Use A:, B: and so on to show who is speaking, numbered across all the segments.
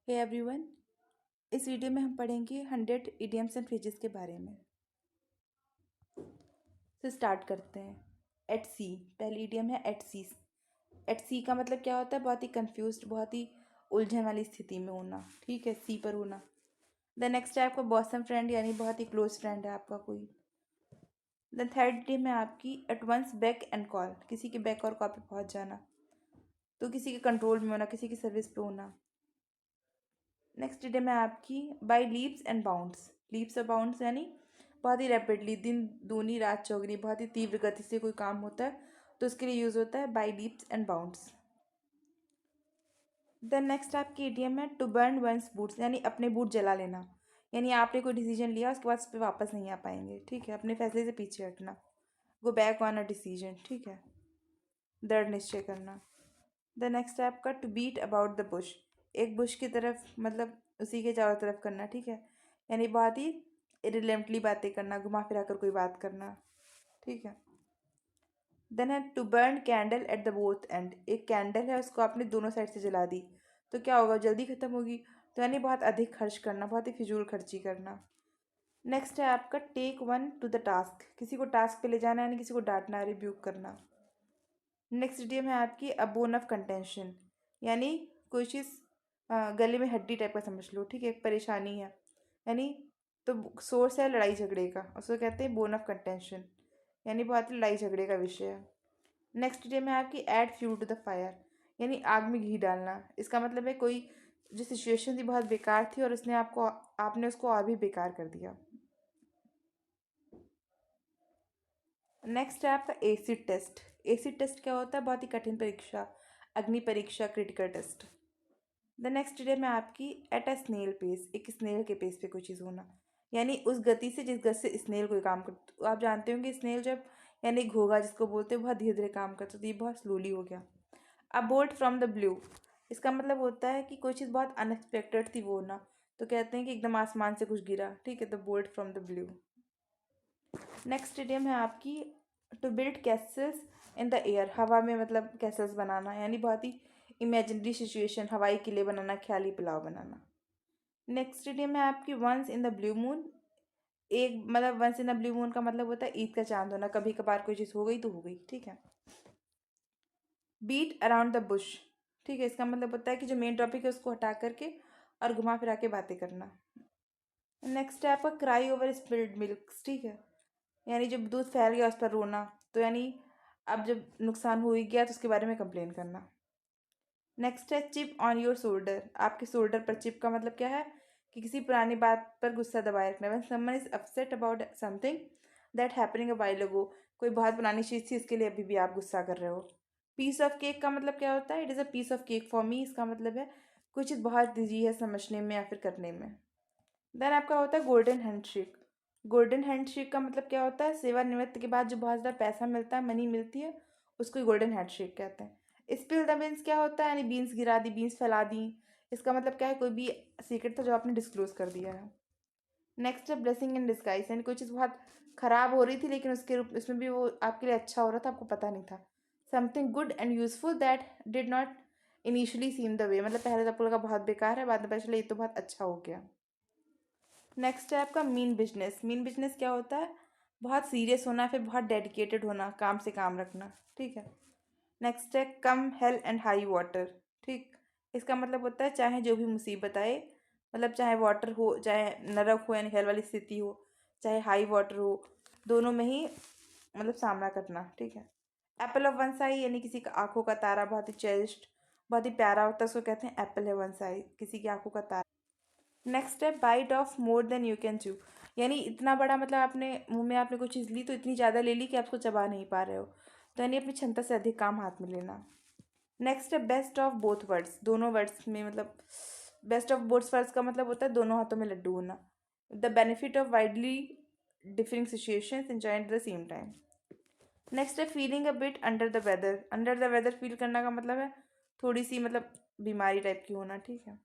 A: Hey everyone. इस video में हम पढ़ेंगे 100 इडियम्स एंड फ्रेजेस के बारे में। तो स्टार्ट करते हैं। एट सी, पहली इडियम है एट सी। एट सी का मतलब क्या होता है? बहुत ही कंफ्यूज्ड, बहुत ही उलझन वाली स्थिति में होना। ठीक है, सी पर होना। द नेक्स्ट है आपका बॉसम फ्रेंड, यानी बहुत ही क्लोज फ्रेंड है आपका कोई। द थर्ड इडियम है आपकी at one's beck and call, किसी के बैक और कॉल पे पहुंच जाना, तो किसी के कंट्रोल में होना, किसी की सर्विस पे होना। नेक्स्ट इडियम है आपकी by leaps and bounds. Leaps और बाउंड्स यानी बहुत ही रैपिडली, दिन दूनी रात चौगनी, बहुत ही तीव्र गति से कोई काम होता है तो उसके लिए यूज होता है by leaps and bounds. Then next आपकी इडियम है टू बर्न वंस बूट्स, यानी अपने बूट जला लेना। यानी आपने कोई डिसीजन लिया, उसके बाद उस पर वापस नहीं आ पाएंगे। ठीक है, अपने फैसले से पीछे हटना, go back on a decision. ठीक है, दृढ़ निश्चय करना। द नेक्स्ट है आपका to beat about the bush, एक बुश की तरफ मतलब उसी के चारों तरफ करना। ठीक है, यानी बहुत ही इरिलेवेंटली बातें करना, घुमा फिरा कर कोई बात करना। ठीक है। देन है to burn candle at the both end, एक कैंडल है उसको आपने दोनों साइड से जला दी तो क्या होगा? जल्दी खत्म होगी। तो यानी बहुत अधिक खर्च करना, बहुत ही फिजूल खर्ची करना। नेक्स्ट है आपका take one to the task, किसी को टास्क पे ले जाना, यानी किसी को डांटना, रिब्यूक करना। नेक्स्ट इडियम है आपकी अ बोन ऑफ कंटेंशन, यानी कोई चीज़ गले में हड्डी टाइप का समझ लो। ठीक है, एक परेशानी है, यानी तो सोर्स है लड़ाई झगड़े का, उसको कहते हैं बोन ऑफ कंटेंशन, यानी बहुत ही लड़ाई झगड़े का विषय है। नेक्स्ट इडियम है आपकी add fuel to the fire, यानी आग में घी डालना। इसका मतलब है कोई जो सिचुएशन थी बहुत बेकार थी और उसने आपने उसको और भी बेकार कर दिया। नेक्स्ट है आपका एसिड टेस्ट। एसिड टेस्ट क्या होता है? बहुत ही कठिन परीक्षा, अग्नि परीक्षा, critical test. The next day में आपकी एट अ स्नेल पेस, एक स्नेल के पेस पे कोई चीज़ होना, यानी उस गति से जिस गति से स्नेल कोई काम करता। तो आप जानते होंगे स्नेल जब, यानी घोगा जिसको बोलते हैं, बहुत धीरे धीरे काम करता, तो ये बहुत स्लोली हो गया। अ बोल्ट फ्रॉम द ब्लू, इसका मतलब होता है कि कोई चीज़ बहुत अनएक्सपेक्टेड थी वो ना, तो कहते हैं कि एकदम आसमान से कुछ गिरा। ठीक है, the bolt from the blue. Next idiom है आपकी to build castles in the air, हवा में मतलब कैसल्स बनाना, यानी बहुत ही इमेजिनरी सिचुएशन, हवाई किले बनाना, ख्याली पुलाव बनाना। नेक्स्ट इडियम है आपकी once in the blue moon, एक मतलब once in the blue moon का मतलब होता है ईद का चांद होना, कभी कभार कोई चीज़ हो गई तो हो गई। ठीक है। बीट अराउंड द बुश, ठीक है, इसका मतलब होता है कि जो मेन टॉपिक है उसको हटा करके और घुमा फिरा के बातें करना। नेक्स्ट है आपका क्राई ओवर स्पिल्ड मिल्क। ठीक है, यानी जब दूध फैल गया उस पर रोना, तो यानी अब जब नुकसान हो ही गया तो उसके बारे में कंप्लेन करना। नेक्स्ट है चिप ऑन योर शोल्डर, आपके शोल्डर पर चिप का मतलब क्या है? कि किसी पुरानी बात पर गुस्सा दबाए रखना। When someone is upset about something that happening a while ago, कोई बहुत पुरानी चीज़ थी इसके लिए अभी भी आप गुस्सा कर रहे हो। पीस ऑफ केक का मतलब क्या होता है? It is a piece of cake for me, इसका मतलब है कोई चीज़ बहुत ईजी है समझने में या फिर करने में। देन आपका होता है गोल्डन हैंडशेक। गोल्डन हैंडशेक का मतलब क्या होता है? सेवानिवृत्त के बाद जो बहुत ज़्यादा पैसा मिलता है, मनी मिलती है, उसको ही गोल्डन हैंडशेक कहते हैं। स्पिल द बीन्स क्या होता है? यानी बीन्स गिरा दी, बीन्स फैला दी। इसका मतलब क्या है? कोई भी सीक्रेट था जो आपने डिस्क्लोज कर दिया है। नेक्स्ट है ब्लेसिंग इन डिस्गाइज, यानी कोई चीज़ बहुत खराब हो रही थी लेकिन उसके रूप इसमें भी वो आपके लिए अच्छा हो रहा था, आपको पता नहीं था। Something good and useful that did not initially seem the way, मतलब पहले तो आपको लगा बहुत बेकार है, बाद में पता चला ये तो बहुत अच्छा हो गया। नेक्स्ट है आपका मीन बिजनेस। मीन बिजनेस क्या होता है? बहुत सीरियस होना, फिर बहुत डेडिकेटेड होना, काम से काम रखना। ठीक है। नेक्स्ट है कम हेल एंड हाई वाटर। ठीक, इसका मतलब होता है चाहे जो भी मुसीबत आए, मतलब चाहे वाटर हो, चाहे नरक हो यानी हेल वाली स्थिति हो, चाहे हाई वाटर हो, दोनों में ही मतलब सामना करना। ठीक है। एप्पल ऑफ वन साई, यानी किसी का आंखों का तारा, बहुत ही चेरिस्ड, बहुत ही प्यारा होता है, उसको कहते हैं एप्पल है वन साई, किसी की आंखों का तारा। नेक्स्ट है bite off more than you can chew, यानी इतना बड़ा, मतलब आपने मुंह में आपने कोई चीज़ ली तो इतनी ज़्यादा ले ली कि आप उसको चबा नहीं पा रहे हो, तो यानी अपनी क्षमता से अधिक काम हाथ में लेना। नेक्स्ट है बेस्ट ऑफ बोथ वर्ड्स, दोनों वर्ड्स में मतलब बेस्ट ऑफ बोथ वर्ड्स का मतलब होता है दोनों हाथों में लड्डू होना। The benefit of widely differing situations enjoy at the same time. Next है feeling a bit under the weather. Under the weather feel करना का मतलब है थोड़ी सी मतलब बीमारी टाइप की होना। ठीक है।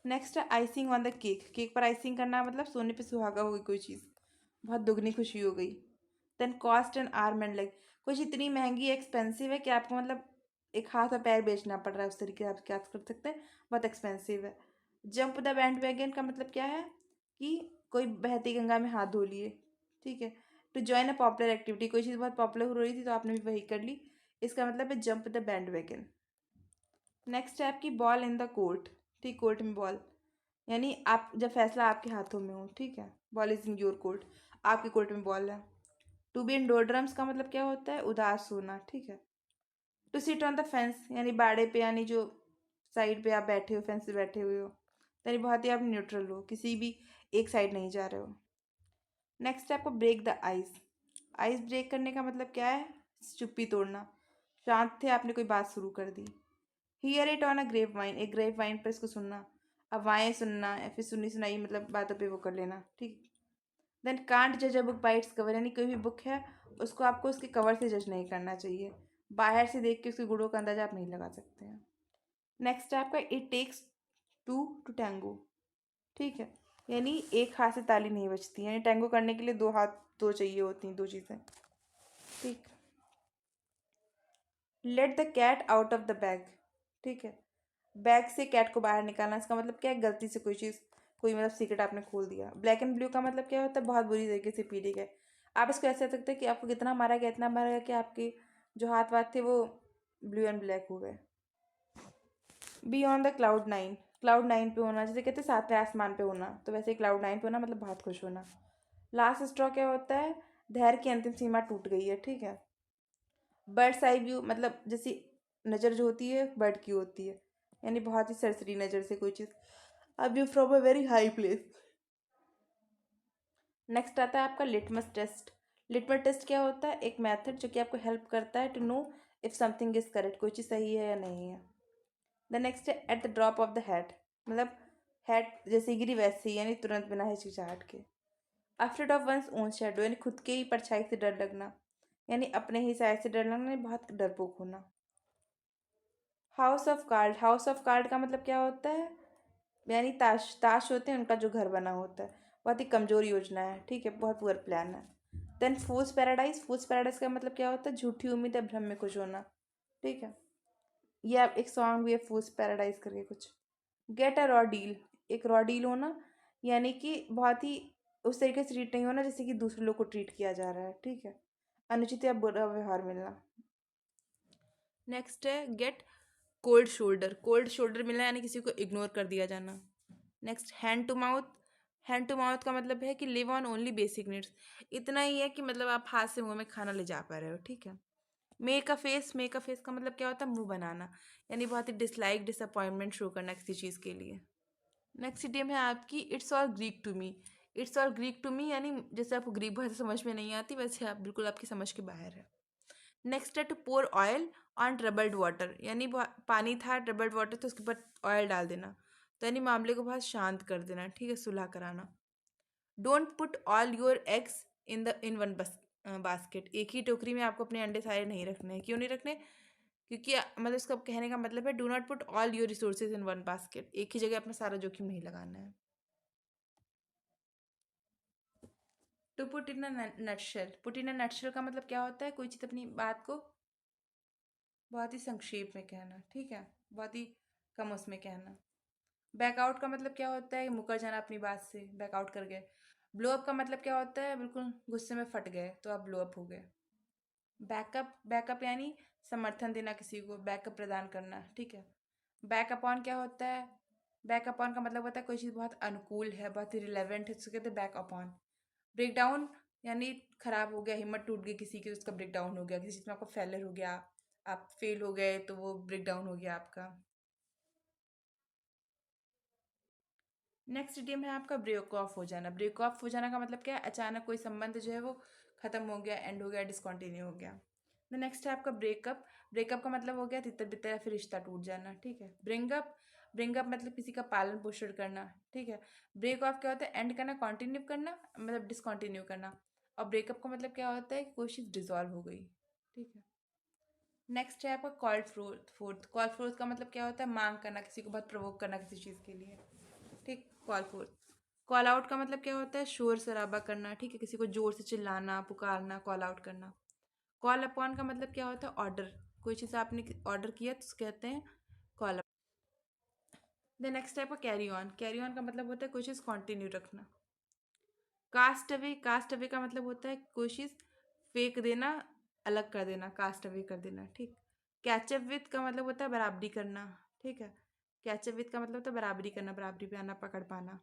A: नेक्स्ट है icing on the cake. Cake पर आइसिंग करना मतलब सोने पे सुहागा हो गई कोई चीज़, बहुत दुगनी खुशी हो गई। Then cost and arm and leg, कुछ इतनी महंगी एक्सपेंसिव है कि आपको मतलब एक हाथ और पैर बेचना पड़ रहा है, उस तरीके से आप क्या कर सकते हैं, बहुत एक्सपेंसिव है। जंप द बैंड वैगन का मतलब क्या है कि कोई बहती गंगा में हाथ धो लिए, ठीक है। To join a popular activity, कोई चीज़ बहुत पॉपुलर हो रही थी तो आपने भी वही कर ली, इसका मतलब है jump the band wagon. Next है आपकी बॉल इन द कोर्ट, ठीक, कोर्ट में बॉल, यानी आप जब फैसला आपके हाथों में हो, ठीक है, ball is in your court, आपके कोर्ट में बॉल है। टू बी इन डोरड्रम्स का मतलब क्या होता है, उदास होना, ठीक है। To sit on the fence, यानी बाड़े पे, यानी जो साइड पे आप बैठे हो, फेंस पे बैठे हुए हो, यानी बहुत ही आप न्यूट्रल हो, किसी भी एक साइड नहीं जा रहे हो। नेक्स्ट है आपको break the ice. Ice break करने का मतलब क्या है, चुप्पी तोड़ना, शांत थे, आपने कोई बात शुरू कर दी। Hear it on a grapevine, एक ग्रेप वाइन पर इसको सुनना, अब वाएँ सुनना या फिर सुनी सुनाई मतलब बातों पे वो कर लेना, ठीक। देन कांट जज a book by its cover, यानी कोई भी बुक है उसको आपको उसके कवर से जज नहीं करना चाहिए, बाहर से देख के उसके गुणों का अंदाजा आप नहीं लगा सकते हैं। नेक्स्ट है आपका it takes two to tango, ठीक है, यानी एक हाथ से ताली नहीं बजती, यानी टैंगो करने के लिए दो हाथ, दो चाहिए होती हैं, दो चीज़ें, ठीक। Let the cat out of the bag, ठीक है, बैग से कैट को बाहर निकालना, इसका मतलब क्या है, गलती से कोई चीज़, कोई मतलब सीक्रेट आपने खोल दिया। ब्लैक एंड ब्लू का मतलब क्या होता है, बहुत बुरी तरीके से पीटे गए। आप इसको ऐसे रख सकते हैं कि आपको कितना मारा गया, इतना मारा गया कि आपके जो हाथ वाथ थे वो ब्लू एंड ब्लैक हो गए। Be on the cloud nine, cloud nine पे होना, जैसे कहते हैं सातवें आसमान पे होना, तो वैसे क्लाउड नाइन पे होना मतलब बहुत खुश होना। लास्ट स्ट्रॉ क्या होता है, धैर्य की अंतिम सीमा टूट गई है, ठीक है। बर्ड्स आई व्यू मतलब जैसी नज़र जो होती है बर्ड की होती है, यानी बहुत ही सरसरी नज़र से कोई चीज़, अब view from a very high place. Next आता है आपका लिटमस टेस्ट। लिटमस टेस्ट क्या होता है, एक मेथड जो कि आपको हेल्प करता है to know if something is correct, कोई चीज़ सही है या नहीं है। द नेक्स्ट है at the drop of the hat, मतलब हैट जैसे गिरी वैसे ही, यानी तुरंत बिना हिचकिचाहट के। Afraid of one's own shadow, यानी खुद के ही परछाई से डर लगना, यानी अपने ही साय से डर लगना, यानी बहुत डरपोक होना। House of card, house of card का मतलब क्या होता है, यानी ताश, ताश होते हैं उनका जो घर बना होता है, बहुत ही कमज़ोर योजना है, ठीक है, बहुत पुअर प्लान है। देन फूल्स पैराडाइज, फूल्स पैराडाइज का मतलब क्या होता है, झूठी उम्मीद या भ्रम में खुश होना, ठीक है। ये आप एक सॉन्ग भी है फूल्स पैराडाइज करके कुछ। गेट अ रॉ डील, एक रॉ डील होना, यानी कि बहुत ही उस तरीके से ट्रीट नहीं होना जैसे कि दूसरे लोग को ट्रीट किया जा रहा है, ठीक है, अनुचित या बुरा व्यवहार मिलना। नेक्स्ट है get cold shoulder, cold shoulder मिलना यानी किसी को इग्नोर कर दिया जाना। Next hand to mouth, hand to mouth का मतलब है कि live on only basic needs, इतना ही है कि मतलब आप हाथ से मुंह में खाना ले जा पा रहे हो, ठीक है। Make a face, make a face का मतलब क्या होता है, मुंह बनाना, यानी बहुत ही डिसलाइक डिसअपॉइंटमेंट शो करना किसी चीज़ के लिए। नेक्स्ट इडियम है आपकी it's all Greek to me. It's all Greek to me यानी जैसे आपको ग्रीक भाषा समझ में नहीं आती वैसे आप बिल्कुल आपकी समझ के बाहर है। नेक्स्ट है to pour oil on troubled water, यानी पानी था ट्रबल्ड वाटर तो उसके ऊपर ऑयल डाल देना, तो यानी मामले को बहुत शांत कर देना, ठीक है, सुलह कराना। Don't put all your eggs in one basket, एक ही टोकरी में आपको अपने अंडे सारे नहीं रखने हैं, क्यों नहीं रखने, क्योंकि मतलब इसका कहने का मतलब है do not put all your resources in one basket, एक ही जगह अपना सारा जोखिम नहीं लगाना है। To put in a nutshell, put in a nutshell का मतलब क्या होता है, कोई चीज़ अपनी बात को बहुत ही संक्षेप में कहना, ठीक है, बहुत ही कम उसमें कहना। बैकआउट का मतलब क्या होता है, मुकर जाना अपनी बात से, बैकआउट कर गए। ब्लो अप का मतलब क्या होता है, बिल्कुल गुस्से में फट गए तो आप ब्लो अप हो गए। बैकअप, बैकअप यानी समर्थन देना किसी को, बैकअप प्रदान करना, ठीक है। बैकअप ऑन क्या होता है, बैकअप ऑन का मतलब होता है कोई चीज़ बहुत अनुकूल है, बहुत ही रिलेवेंट है, उसको कहते हैं बैकअप ऑन। ब्रेक डाउन यानी खराब हो गया, हिम्मत टूट गई किसी की, उसका ब्रेक डाउन हो गया, किसी चीज़ में आपको फेलियर हो गया, आप फेल हो गए तो वो ब्रेक डाउन हो गया आपका। नेक्स्ट इडियम है आपका ब्रेक ऑफ हो जाना। ब्रेक ऑफ हो जाना का मतलब क्या है, अचानक कोई संबंध जो है वो खत्म हो गया, एंड हो गया, डिसकंटिन्यू हो गया। द नेक्स्ट है आपका ब्रेकअप। ब्रेकअप का मतलब हो गया तितर बितर या फिर रिश्ता टूट जाना, ठीक है। ब्रिंगअप, ब्रिंगअप मतलब किसी का पालन पोषण करना, ठीक है। ब्रेक ऑफ क्या होता है, एंड करना, कंटिन्यू करना मतलब डिसकंटिन्यू करना। और ब्रेकअप का मतलब क्या होता है कि कोई चीज़ डिजॉल्व हो गई, ठीक है। नेक्स्ट है आपका called fourth, fourth call fourth का मतलब क्या होता है, मांग करना, किसी को बहुत प्रवोक करना किसी चीज़ के लिए, ठीक, कॉल फोर्थ। कॉल आउट का मतलब क्या होता है, शोर शराबा करना, ठीक है, किसी को जोर से चिल्लाना, पुकारना, कॉल आउट करना। कॉल अपॉन का मतलब क्या होता है, ऑर्डर, कोई चीज़ आपने ऑर्डर किया तो उसको कहते हैं call up. The next type है कैरी ऑन। कैरी ऑन का मतलब होता है कोई चीज़ कंटिन्यू रखना। कास्ट अवे, कास्ट अवे का मतलब होता है कोई चीज़ फेंक देना, अलग कर देना, कास्ट अवे कर देना, ठीक। कैचअप विथ का मतलब होता है बराबरी करना, ठीक है। कैचअप विथ का मतलब होता है बराबरी करना, बराबरी पे आना, पकड़ पाना।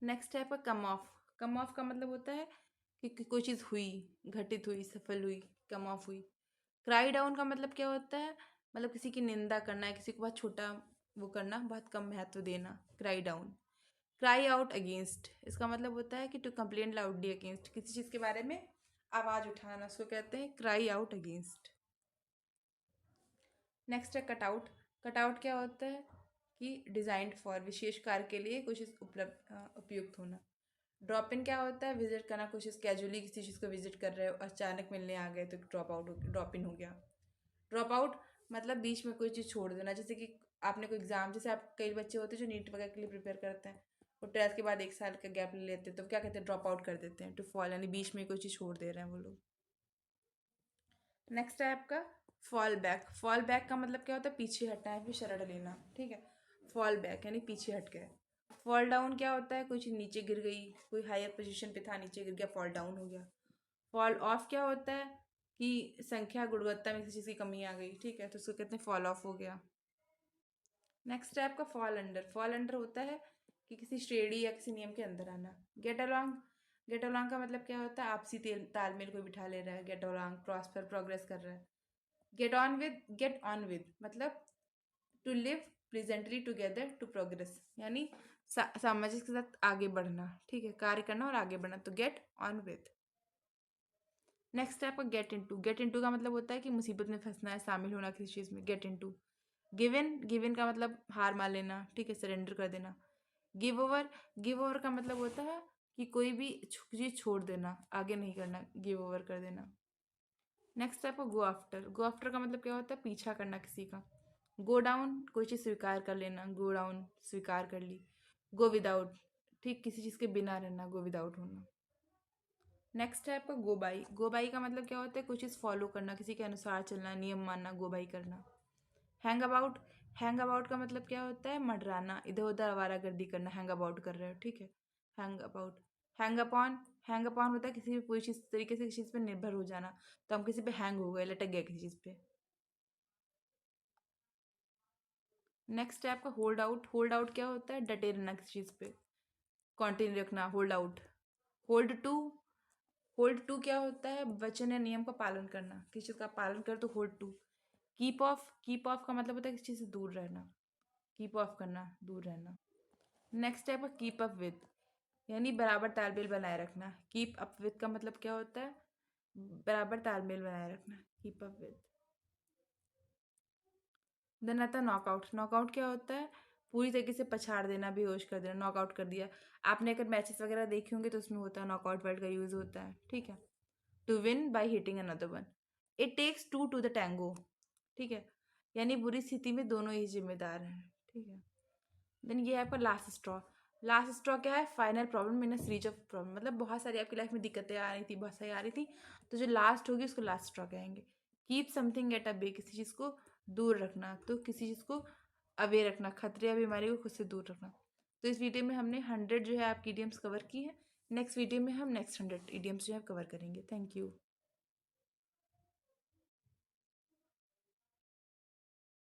A: नेक्स्ट टाइप है कम ऑफ। कम ऑफ का मतलब होता है कि कोई चीज़ हुई, घटित हुई, सफल हुई, कम ऑफ हुई। क्राई डाउन का मतलब क्या होता है, मतलब किसी की निंदा करना है, किसी को बहुत छोटा वो करना, बहुत कम महत्व देना, cry down. Cry out against, इसका मतलब होता है कि टू कंप्लेन लाउडली अगेंस्ट, किसी चीज़ के बारे में आवाज़ उठाना, उसको कहते हैं क्राई आउट अगेंस्ट। नेक्स्ट है कट आउट। कट आउट क्या होता है कि डिज़ाइंड फॉर, विशेष कार्य के लिए कुछ उपलब्ध उपयुक्त होना। ड्रॉप इन क्या होता है, विजिट करना, कुछ कैजुअली किसी चीज़ को विजिट कर रहे हो, अचानक मिलने आ गए तो ड्रॉप इन हो गया। ड्रॉप आउट मतलब बीच में कोई चीज़ छोड़ देना, जैसे कि आपने कोई एग्जाम, जैसे आप कई बच्चे होते हैं जो नीट वगैरह के लिए प्रिपेयर करते हैं, वो ट्वेल्थ के बाद 1 साल का गैप ले लेते हैं, तो क्या कहते हैं, ड्रॉप आउट कर देते हैं, टू फॉल, यानी बीच में कोई चीज़ छोड़ दे रहे हैं वो लोग। नेक्स्ट है आपका फॉल बैक। फॉल बैक का मतलब क्या होता है, पीछे हटना है, फिर शरण लेना, ठीक है। फॉल बैक यानी पीछे हट गए। फॉल डाउन क्या होता है, कुछ नीचे गिर गई, कोई हायर पोजीशन पे था, नीचे गिर गया, फॉल डाउन हो गया। फॉल ऑफ क्या होता है कि संख्या गुणवत्ता में किसी चीज़ की कमी आ गई, ठीक है, तो उसको कहते हैं फॉल ऑफ हो गया। नेक्स्ट है आपका फॉल अंडर। फॉल अंडर होता है कि किसी श्रेणी या किसी नियम के अंदर आना। Get along. गेट अलॉन्ग का मतलब क्या होता है, आपसी तालमेल कोई बिठा ले रहा है, गेट अलॉन्ग, प्रॉस्पर, प्रोग्रेस कर रहा है। गेट ऑन विद मतलब to live presently together to progress, यानी सामाजिक के साथ आगे बढ़ना, ठीक है, कार्य करना और आगे बढ़ना, तो गेट ऑन विद। नेक्स्ट है आपका गेट इनटू। गेट इनटू का मतलब होता है कि मुसीबत में फंसना है, शामिल होना किसी चीज़ में, गेट इनटू। गिवन। गिवन का मतलब हार मान लेना, ठीक है, सरेंडर कर देना। Give over. गिव ओवर का मतलब होता है कि कोई भी चीज़ छोड़ देना, आगे नहीं करना, गिव ओवर कर देना। नेक्स्ट है आपका गो आफ्टर। गो आफ्टर का मतलब क्या होता है, पीछा करना किसी का। गो डाउन, कोई चीज़ स्वीकार कर लेना, गो डाउन, स्वीकार कर ली। गो विदाउट, ठीक, किसी चीज़ के बिना रहना, गो विदाउट होना। नेक्स्ट है आपका गो बाई। गो बाई का मतलब क्या होता है, कोई चीज़ फॉलो करना, किसी के अनुसार चलना, नियम मानना, गो बाई करना। Hang about. हैंग अबाउट का मतलब क्या होता है, मंडराना, इधर उधर आवारागर्दी करना, हैंग अबाउट कर रहे हो, ठीक है, hang about. Hang upon. Hang upon होता है किसी भी पूरी चीज़ तरीके से किसी चीज़ पर निर्भर हो जाना, तो हम किसी पे हैंग हो गए, लटक गए किसी चीज़ पे। नेक्स्ट है आपका होल्ड आउट। होल्ड आउट क्या होता है, डटे रहना किसी चीज़ पे, कॉन्टिन्यू रखना, hold out. Hold to. Hold to क्या होता है, वचन या नियम का पालन करना, किसी चीज़ का पालन कर तो hold to. Keep off. Keep off का मतलब होता है किसी चीज़ से दूर रहना, कीप ऑफ करना, दूर रहना। नेक्स्ट है आपका कीप अप विद, यानी बराबर तालमेल बनाए रखना। कीप अप विद का मतलब क्या होता है, बराबर तालमेल बनाए रखना, कीप अप विद। देन आता है नॉकआउट। नॉकआउट क्या होता है, पूरी तरीके से पछाड़ देना, बेहोश कर देना, नॉकआउट कर दिया। आपने अगर मैचेस वगैरह देखे होंगे तो उसमें होता है नॉकआउट वर्ड का यूज़ होता है, ठीक है। To win by hitting another one. It takes two to the tango, ठीक है, यानी बुरी स्थिति में दोनों ही जिम्मेदार हैं, ठीक है। देन ये है आपका लास्ट स्ट्रॉ। लास्ट स्ट्रॉ क्या है, final problem in a series of problem, मतलब बहुत सारी आपकी लाइफ में दिक्कतें आ रही थी, बहुत सारी आ रही थी, तो जो लास्ट होगी उसको लास्ट स्ट्रॉ कहेंगे। कीप समथिंग एट अ बे, किसी चीज़ को दूर रखना, तो किसी चीज़ को अवे रखना, खतरे या बीमारी को खुद से दूर रखना। तो इस वीडियो में हमने 100 जो है आपकी ईडियम्स कवर की है। नेक्स्ट वीडियो में हम नेक्स्ट 100 ईडियम्स जो है कवर करेंगे। Thank you.